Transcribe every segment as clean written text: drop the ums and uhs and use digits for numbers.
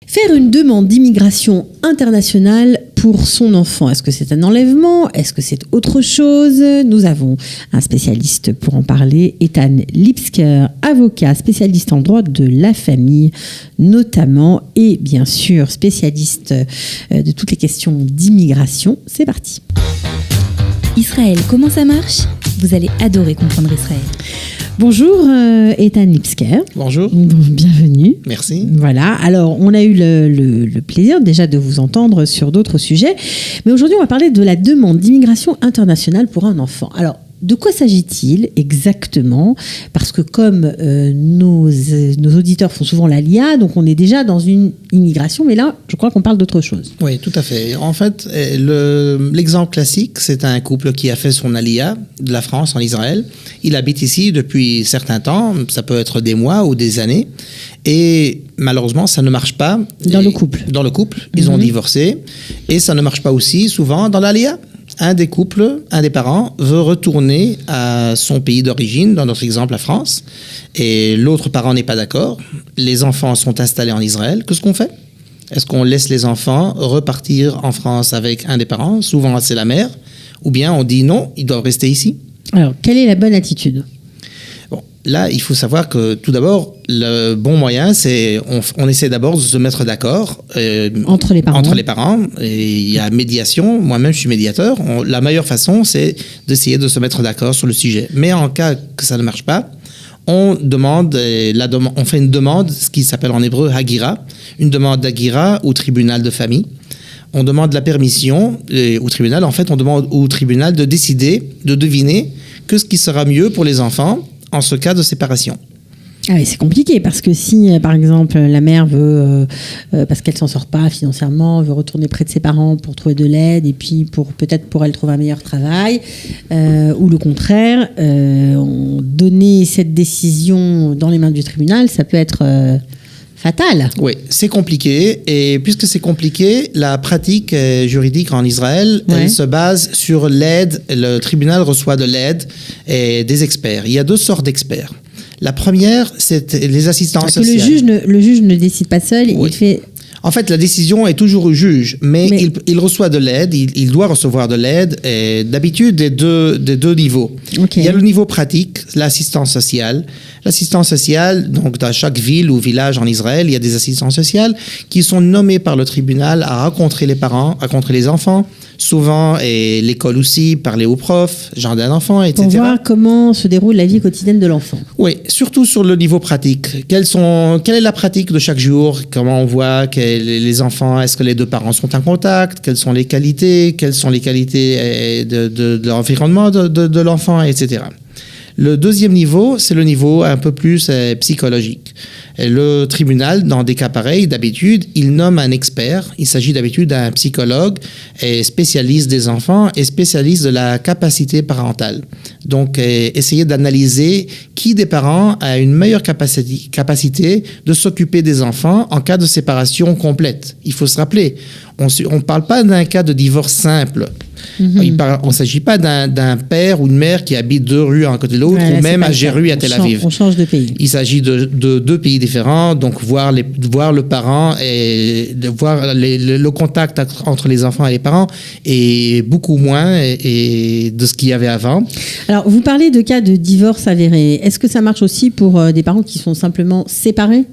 Faire une demande d'immigration internationale pour son enfant, est-ce que c'est un enlèvement? Est-ce que c'est autre chose? Nous avons un spécialiste pour en parler, Ethan Lipsker, avocat, spécialiste en droit de la famille notamment, et bien sûr spécialiste de toutes les questions d'immigration. C'est parti. Israël, comment ça marche? Vous allez adorer comprendre Israël. Bonjour Ethan Lipsker. Bonjour. Bienvenue. Merci. Voilà, alors on a eu le plaisir déjà de vous entendre sur d'autres sujets, mais aujourd'hui on va parler de la demande d'immigration internationale pour un enfant. Alors, de quoi s'agit-il exactement? Parce que comme nos auditeurs font souvent la LIA, donc on est déjà dans une immigration, mais là, je crois qu'on parle d'autre chose. Oui, tout à fait. En fait, l'exemple classique, c'est un couple qui a fait son alia de la France en Israël. Il habite ici depuis certains temps, ça peut être des mois ou des années, et malheureusement, ça ne marche pas. Dans le couple. Dans le couple, ils ont divorcé, et ça ne marche pas aussi souvent dans l'alia. Un des couples, un des parents, veut retourner à son pays d'origine, dans notre exemple la France, et l'autre parent n'est pas d'accord. Les enfants sont installés en Israël. Qu'est-ce qu'on fait? Est-ce qu'on laisse les enfants repartir en France avec un des parents? Souvent, c'est la mère. Ou bien on dit non, ils doivent rester ici. Alors, quelle est la bonne attitude? Bon, là, il faut savoir que tout d'abord, le bon moyen, c'est on essaie d'abord de se mettre d'accord entre les parents. Et il y a médiation. Moi-même, je suis médiateur. La meilleure façon, c'est d'essayer de se mettre d'accord sur le sujet. Mais en cas que ça ne marche pas, on fait une demande, ce qui s'appelle en hébreu hagira, une demande d'hagira au tribunal de famille. On demande la permission au tribunal. En fait, on demande au tribunal de décider, de deviner ce qui sera mieux pour les enfants en ce cas de séparation. Ah oui, c'est compliqué parce que si, par exemple, la mère veut, parce qu'elle s'en sort pas financièrement, veut retourner près de ses parents pour trouver de l'aide et puis peut-être pour elle trouver un meilleur travail, ou le contraire, donner cette décision dans les mains du tribunal, ça peut être fatal. Oui, c'est compliqué. Et puisque c'est compliqué, la pratique juridique en Israël, elle se base sur l'aide. Le tribunal reçoit de l'aide et des experts. Il y a deux sortes d'experts. La première, c'est les assistants sociaux. Le juge ne décide pas seul, il fait... En fait, la décision est toujours au juge, mais il reçoit de l'aide, il doit recevoir de l'aide, et d'habitude des deux niveaux. Okay. Il y a le niveau pratique, l'assistance sociale. L'assistance sociale, donc dans chaque ville ou village en Israël, il y a des assistantes sociales qui sont nommées par le tribunal à rencontrer les parents, à rencontrer les enfants, souvent, et l'école aussi, parler aux profs, jardin d'enfants, etc. Pour voir comment se déroule la vie quotidienne de l'enfant. Oui, surtout sur le niveau pratique. Quelle est la pratique de chaque jour? Comment on voit que les enfants, est-ce que les deux parents sont en contact? Quelles sont les qualités de l'environnement de l'enfant, etc. Le deuxième niveau, c'est le niveau un peu plus psychologique. Et le tribunal, dans des cas pareils, d'habitude, il nomme un expert. Il s'agit d'habitude d'un psychologue et spécialiste des enfants et spécialiste de la capacité parentale. Donc, essayer d'analyser qui des parents a une meilleure capacité de s'occuper des enfants en cas de séparation complète. Il faut se rappeler, on ne parle pas d'un cas de divorce simple. On ne s'agit pas d'un père ou une mère qui habite deux rues en côté de l'autre, ou même à Jéru à Tel Aviv. On change de pays. Il s'agit de deux pays différents, donc voir le parent et de voir le contact entre les enfants et les parents est beaucoup moins et de ce qu'il y avait avant. Alors, vous parlez de cas de divorce avéré. Est-ce que ça marche aussi pour des parents qui sont simplement séparés?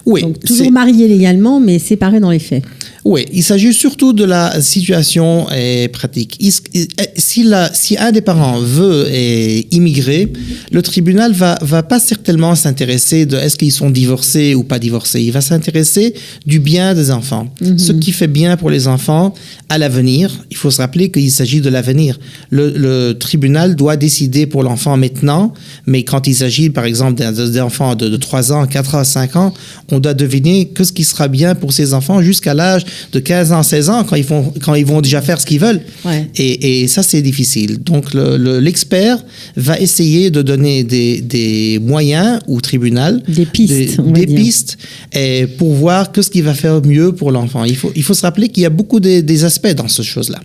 Oui. Donc, toujours mariés légalement, mais séparés dans les faits. Oui, il s'agit surtout de la situation pratique. Si un des parents veut immigrer, le tribunal va pas certainement s'intéresser de est-ce qu'ils sont divorcés ou pas divorcés. Il va s'intéresser du bien des enfants. Ce qui fait bien pour les enfants à l'avenir. Il faut se rappeler qu'il s'agit de l'avenir. Le tribunal doit décider pour l'enfant maintenant, mais quand il s'agit par exemple d'enfants de 3 ans, 4 ans, 5 ans, on doit deviner ce qui sera bien pour ces enfants jusqu'à l'âge de 15 ans, 16 ans, quand ils vont déjà faire ce qu'ils veulent. Ouais. Et ça, c'est difficile. Donc, l'expert va essayer de donner des moyens au tribunal. Des pistes, des pistes pour voir ce qui va faire mieux pour l'enfant. Il faut se rappeler qu'il y a beaucoup des aspects dans ces choses-là.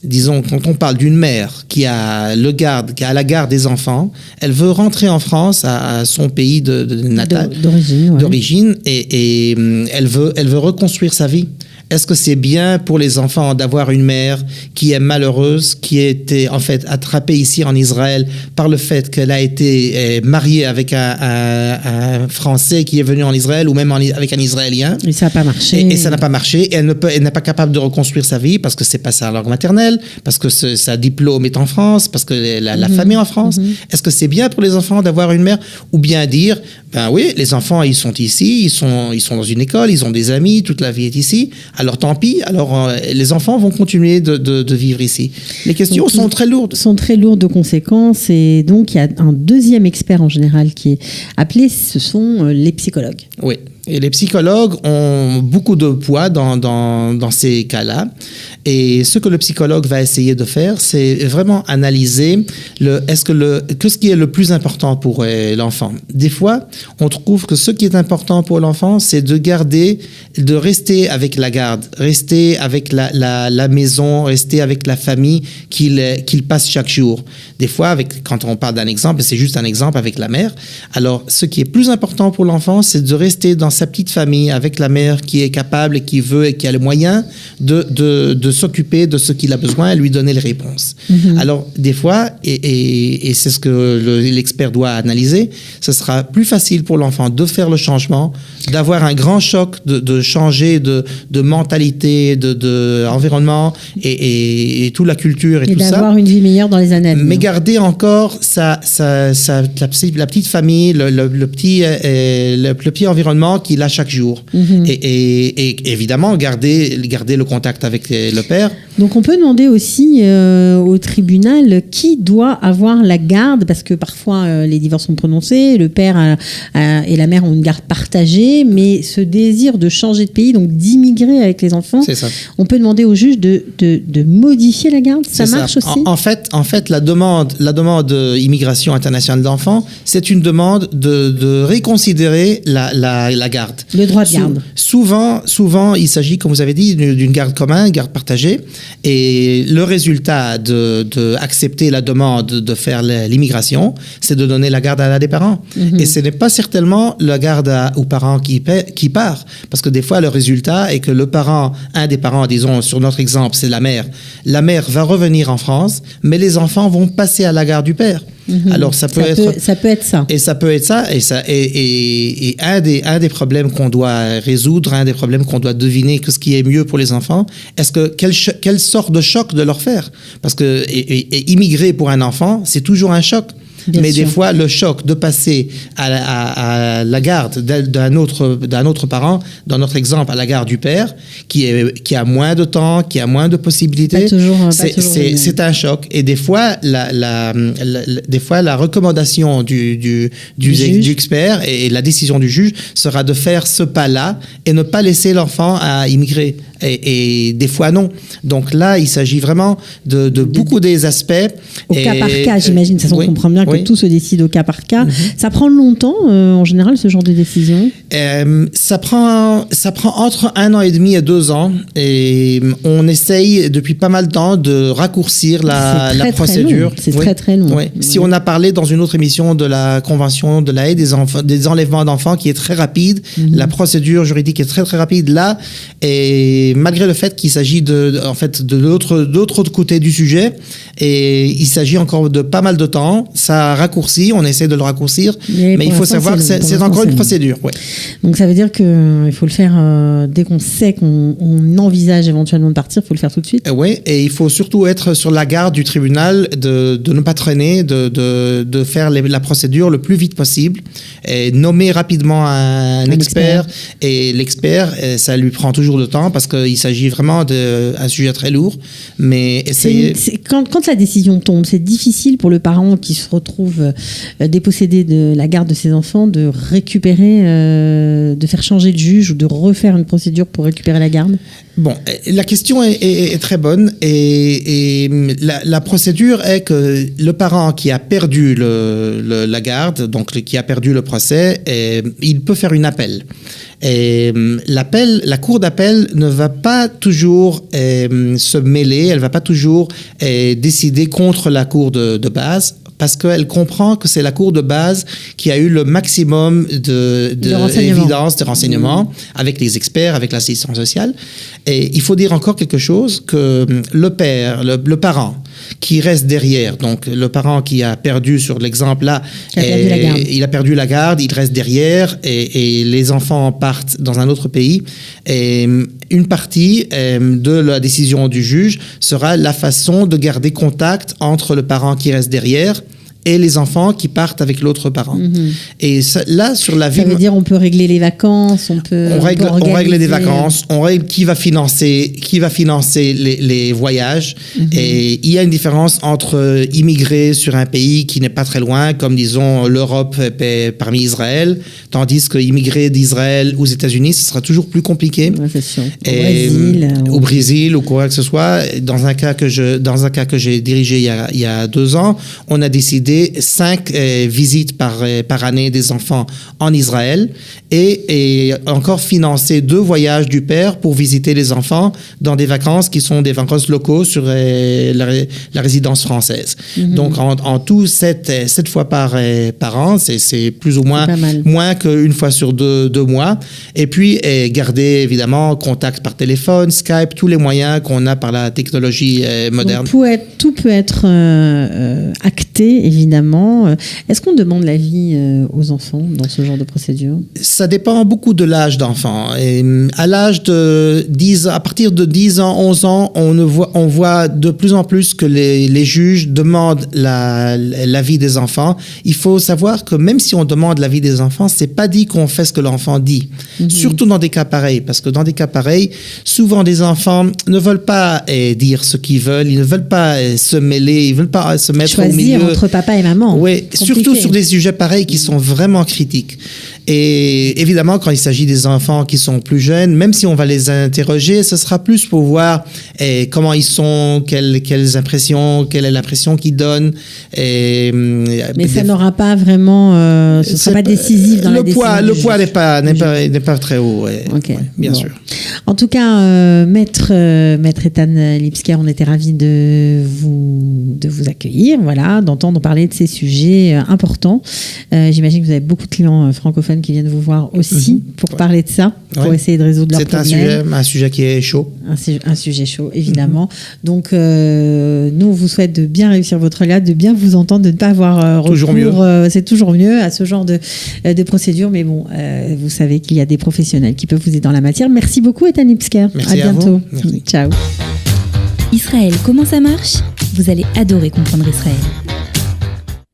disons, quand on parle d'une mère qui a la garde des enfants, elle veut rentrer en France, à son pays de natal, d'origine, et elle veut reconstruire sa vie. Est-ce que c'est bien pour les enfants d'avoir une mère qui est malheureuse, qui a été en fait attrapée ici en Israël par le fait qu'elle a été mariée avec un Français qui est venu en Israël ou même avec un Israélien? Et ça n'a pas marché. Et ça n'a pas marché. Et elle n'est pas capable de reconstruire sa vie parce que c'est pas sa langue maternelle, parce que sa diplôme est en France, parce que la famille est en France. Est-ce que c'est bien pour les enfants d'avoir une mère, ou bien dire, ben oui, les enfants ils sont ici, ils sont dans une école, ils ont des amis, toute la vie est ici. Alors tant pis, les enfants vont continuer de vivre ici. Les questions sont très lourdes. Sont très lourdes de conséquences, et donc il y a un deuxième expert en général qui est appelé, ce sont les psychologues. Oui. Et les psychologues ont beaucoup de poids dans ces cas-là. Et ce que le psychologue va essayer de faire, c'est vraiment analyser ce qui est le plus important pour l'enfant. Des fois, on trouve que ce qui est important pour l'enfant, c'est de rester avec la garde, rester avec la maison, rester avec la famille qu'il passe chaque jour. Des fois, quand on parle d'un exemple, c'est juste un exemple avec la mère. Alors, ce qui est plus important pour l'enfant, c'est de rester dans sa petite famille avec la mère qui est capable et qui veut et qui a les moyens de s'occuper de ce qu'il a besoin et lui donner les réponses. Alors, des fois, et c'est ce que l'expert doit analyser, ce sera plus facile pour l'enfant de faire le changement, d'avoir un grand choc, de changer de mentalité, de environnement et toute la culture et tout ça. Et d'avoir une vie meilleure dans les années à venir. Mais garder encore la petite famille, le petit environnement qu'il a chaque jour. Et évidemment, garder le contact avec le père. Donc on peut demander aussi au tribunal qui doit avoir la garde, parce que parfois les divorces sont prononcés, le père et la mère ont une garde partagée, mais ce désir de changer de pays, donc d'immigrer avec les enfants, on peut demander au juge de modifier la garde. Ça marche aussi. En fait, la demande d'immigration internationale d'enfants, c'est une demande de réconsidérer la garde. Le droit de garde. Souvent, il s'agit, comme vous avez dit, d'une garde commune, garde partagée. Et le résultat de accepter la demande de faire l'immigration, c'est de donner la garde à l'un des parents. Et ce n'est pas certainement la garde aux parents qui part. Parce que des fois, le résultat est que un des parents, disons, sur notre exemple, c'est la mère. La mère va revenir en France, mais les enfants vont passer à la garde du père. Alors ça peut être ça. Et ça peut être ça. Et un des problèmes qu'on doit résoudre, un des problèmes qu'on doit deviner, ce qui est mieux pour les enfants, quelle sorte de choc de leur faire? Parce que immigrer pour un enfant, c'est toujours un choc. Bien sûr. Des fois, le choc de passer à la garde d'un autre parent, dans notre exemple, à la garde du père, qui a moins de temps, qui a moins de possibilités, c'est un choc. Et des fois, la recommandation du expert et la décision du juge sera de faire ce pas-là et ne pas laisser l'enfant à immigrer. Et des fois, non. Donc là, il s'agit vraiment de beaucoup des aspects. Au cas par cas, j'imagine. Ça, on comprend bien que tout se décide au cas par cas. Ça prend longtemps, en général, ce genre de décision? Ça prend entre 1 an et demi et 2 ans. Et on essaye depuis pas mal de temps de raccourcir la procédure. C'est très, très long. Si on a parlé dans une autre émission de la Convention de la haie des enlèvements d'enfants qui est très rapide, la procédure juridique est très, très rapide là. Et malgré le fait qu'il s'agit de l'autre côté du sujet, et il s'agit encore de pas mal de temps, ça raccourcit, on essaie de le raccourcir, mais il faut savoir que c'est encore une procédure. Donc ça veut dire qu'il faut le faire dès qu'on sait qu'on envisage éventuellement de partir, il faut le faire tout de suite. Oui, et il faut surtout être sur la garde du tribunal, de ne pas traîner, de faire la procédure le plus vite possible, et nommer rapidement un expert. Et l'expert, ça lui prend toujours de temps parce qu'il s'agit vraiment d'un sujet très lourd, mais essayer... Quand la décision tombe, c'est difficile pour le parent qui se retrouve dépossédé de la garde de ses enfants de récupérer, de faire changer de juge ou de refaire une procédure pour récupérer la garde? Bon, la question est très bonne et la procédure est que le parent qui a perdu la garde, donc qui a perdu le procès, il peut faire une appel. Et la cour d'appel ne va pas toujours se mêler, elle va pas toujours décider contre la cour de base, parce qu'elle comprend que c'est la cour de base qui a eu le maximum d'évidence, de renseignements, avec les experts, avec l'assistance sociale. Et il faut dire encore quelque chose, que le père, le parent, qui reste derrière, donc le parent qui a perdu, sur l'exemple là, il a perdu la garde, il reste derrière, et les enfants partent dans un autre pays, et une partie de la décision du juge sera la façon de garder contact entre le parent qui reste derrière et les enfants qui partent avec l'autre parent. Et ça, là, sur la vie... Ça veut dire on peut régler les vacances, on règle des vacances, on règle qui va financer les voyages. Et il y a une différence entre immigrer sur un pays qui n'est pas très loin, comme disons l'Europe parmi Israël, tandis que immigrer d'Israël aux États-Unis, ce sera toujours plus compliqué. Ouais, c'est sûr. Au Brésil ou quoi que ce soit. Dans un cas que j'ai dirigé il y a 2 ans, on a décidé 5 visites par année des enfants en Israël et encore financer 2 voyages du père pour visiter les enfants dans des vacances qui sont des vacances locaux sur la résidence française. Donc en tout 7 fois par an, c'est plus ou moins qu'une fois sur 2 mois. Et puis garder évidemment contact par téléphone, Skype, tous les moyens qu'on a par la technologie moderne. Donc, tout peut être acté, évidemment. Est-ce qu'on demande l'avis aux enfants dans ce genre de procédure? Ça dépend beaucoup de l'âge d'enfant. Et à partir de 10 ans, 11 ans, on voit de plus en plus que les juges demandent l'avis des enfants. Il faut savoir que même si on demande l'avis des enfants, c'est pas dit qu'on fait ce que l'enfant dit. Surtout dans des cas pareils, parce que dans des cas pareils, souvent des enfants ne veulent pas dire ce qu'ils veulent, ils ne veulent pas se mêler, ils ne veulent pas se mettre au milieu. Choisir entre papa et maman. Oui, surtout sur des sujets pareils qui sont vraiment critiques. Et évidemment, quand il s'agit des enfants qui sont plus jeunes, même si on va les interroger, ce sera plus pour voir comment ils sont, quelles impressions, quelle est l'impression qu'ils donnent. Mais ça n'aura pas vraiment, ce ne sera pas décisif dans la décision. Le poids n'est pas très haut. Bien sûr. En tout cas, maître Ethan Lipsker, on était ravis de vous accueillir, voilà, d'entendre parler de ces sujets importants. J'imagine que vous avez beaucoup de clients francophones qui viennent vous voir aussi pour parler de ça, pour essayer de résoudre leurs problèmes. C'est un sujet qui est chaud. Un sujet chaud, évidemment. Donc, nous, on vous souhaite de bien réussir votre liade, de bien vous entendre, de ne pas avoir recours. C'est toujours mieux à ce genre de procédure. Mais bon, vous savez qu'il y a des professionnels qui peuvent vous aider dans la matière. Merci beaucoup, Ethan Lipsker. Merci à bientôt. Merci. Ciao. Israël, comment ça marche? Vous allez adorer comprendre Israël.